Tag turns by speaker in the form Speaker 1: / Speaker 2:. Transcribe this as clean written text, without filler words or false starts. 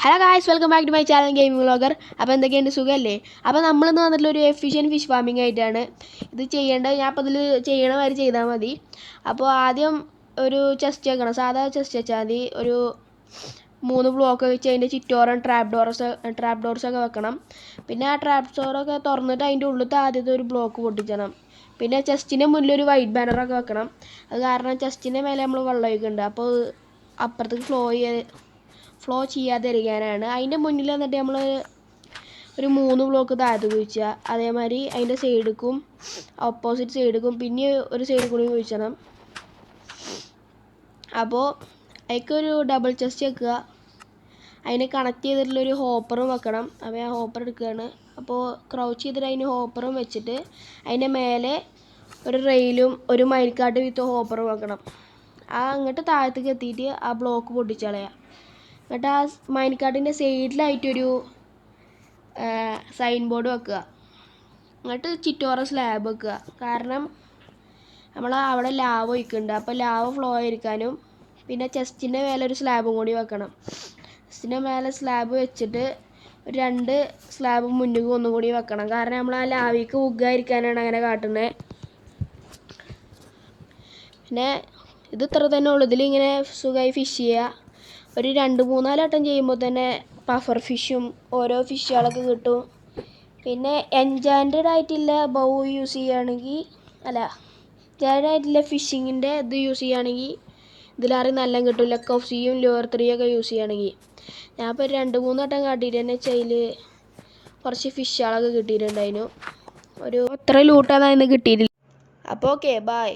Speaker 1: Hello guys, welcome back to my channel gaming vlogger. അപ്പോൾ എന്തൊക്കെയുണ്ട്, സുഖമല്ലേ? അപ്പോൾ നമ്മളിന്ന് വന്നിട്ടുള്ള ഒരു എഫിഷ്യൻറ്റ് ഫിഷ് ഫാമിംഗ് ആയിട്ടാണ് ഇത് ചെയ്യേണ്ടത്. ഞാൻ അപ്പോൾ ഇതിൽ ചെയ്യണ മാതിരി ചെയ്താൽ മതി. അപ്പോൾ ആദ്യം ഒരു ചെസ്റ്റ് വെക്കണം, സാധാ ചെസ്റ്റ് വെച്ചാൽ മതി. ഒരു 3 ബ്ലോക്ക് വെച്ച് അതിൻ്റെ ചുറ്റോറം ട്രാപ്പ് ഡോർസൊക്കെ വെക്കണം. പിന്നെ ആ ട്രാപ്പ് ഡോറൊക്കെ തുറന്നിട്ട് അതിൻ്റെ ഉള്ളിലത്തെ ആദ്യത്തെ ഒരു ബ്ലോക്ക് പൊട്ടിക്കണം. പിന്നെ ചെസ്റ്റിൻ്റെ മുന്നിൽ ഒരു വൈറ്റ് ബാനറൊക്കെ വെക്കണം. അത് കാരണം ചെസ്റ്റിൻ്റെ മേലെ നമ്മൾ വെള്ളം ഒഴിക്കുന്നുണ്ട്, അപ്പോൾ അപ്പുറത്തേക്ക് ഫ്ലോ ചെയ്യാതെ ഇരിക്കാനാണ്. അതിൻ്റെ മുന്നിൽ വന്നിട്ട് നമ്മൾ ഒരു 3 ബ്ലോക്ക് താഴത്ത് കുഴിച്ചുക. അതേമാതിരി അതിൻ്റെ സൈഡിക്കും ഓപ്പോസിറ്റ് സൈഡിക്കും പിന്നെ ഒരു സൈഡിൽ കൂടി കുഴിച്ചണം. അപ്പോൾ അതിലേക്കൊരു ഡബിൾ ചെസ്റ്റ് വെക്കുക. അതിനെ കണക്ട് ചെയ്തിട്ടുള്ളൊരു ഹോപ്പറും വെക്കണം. അപ്പോൾ ഞാൻ ഹോപ്പർ എടുക്കുകയാണ്. അപ്പോൾ ക്രൗച്ച് ചെയ്തിട്ട് അതിന് ഹോപ്പറും വെച്ചിട്ട് അതിൻ്റെ മേലെ ഒരു റെയിലും ഒരു മൈൽക്കാട്ട് വിത്ത് ഹോപ്പറും വെക്കണം. അങ്ങോട്ട് താഴത്തേക്ക് എത്തിയിട്ട് ആ ബ്ലോക്ക് പൊട്ടിച്ചളയാം. എന്നിട്ട് ആ മൈൻകാർട്ടിൻ്റെ സൈഡിലായിട്ടൊരു സൈൻ ബോർഡ് വെക്കുക. എന്നിട്ട് ചുറ്റോറ സ്ലാബ് വെക്കുക. കാരണം നമ്മൾ അവിടെ ലാവ ഒഴിക്കുന്നുണ്ട്, അപ്പോൾ ലാവ ഫ്ലോ ആയിരിക്കാനും. പിന്നെ ചെസ്റ്റിൻ്റെ മേലെ ഒരു സ്ലാബും കൂടി വെക്കണം. ചെസ്റ്റിൻ്റെ മേലെ സ്ലാബ് വെച്ചിട്ട് ഒരു 2 സ്ലാബ് മുന്നിൽ ഒന്നും കൂടി വെക്കണം. കാരണം നമ്മൾ ആ ലാവിക്ക് ഉഗ്ഗായിരിക്കാനാണ് അങ്ങനെ കാട്ടുന്നത്. പിന്നെ ഇത് ഇത്ര തന്നെ ഉള്ളൂ. ഇതിലിങ്ങനെ സുഖമായി ഫിഷ് ചെയ്യുക. ഒരു 2-3 വട്ടം ചെയ്യുമ്പോൾ തന്നെ പഫർ ഫിഷും ഓരോ ഫിഷുകളൊക്കെ കിട്ടും. പിന്നെ എൻജാൻറ്റഡ് ആയിട്ടുള്ള ബൗ യൂസ് ചെയ്യുകയാണെങ്കിൽ എൻജാൻറ്റഡ് ആയിട്ടുള്ള ഫിഷിങ്ങിൻ്റെ ഇത് യൂസ് ചെയ്യുകയാണെങ്കിൽ ഇതിലാരും നല്ല കിട്ടും. ലെക്ക് ഓഫ് സിയും ലോവർ 3 ഒക്കെ യൂസ് ചെയ്യുകയാണെങ്കിൽ. ഞാൻ ഇപ്പോൾ 2-3 വട്ടം കാട്ടിയിട്ട് തന്നെ അതിൽ കുറച്ച് ഫിഷുകളൊക്കെ കിട്ടിയിട്ടുണ്ടായിരുന്നു. ഒരു അത്ര ലൂട്ടാണ് അതിന് കിട്ടിയിട്ടില്ല. അപ്പോൾ ഓക്കെ, ബൈ.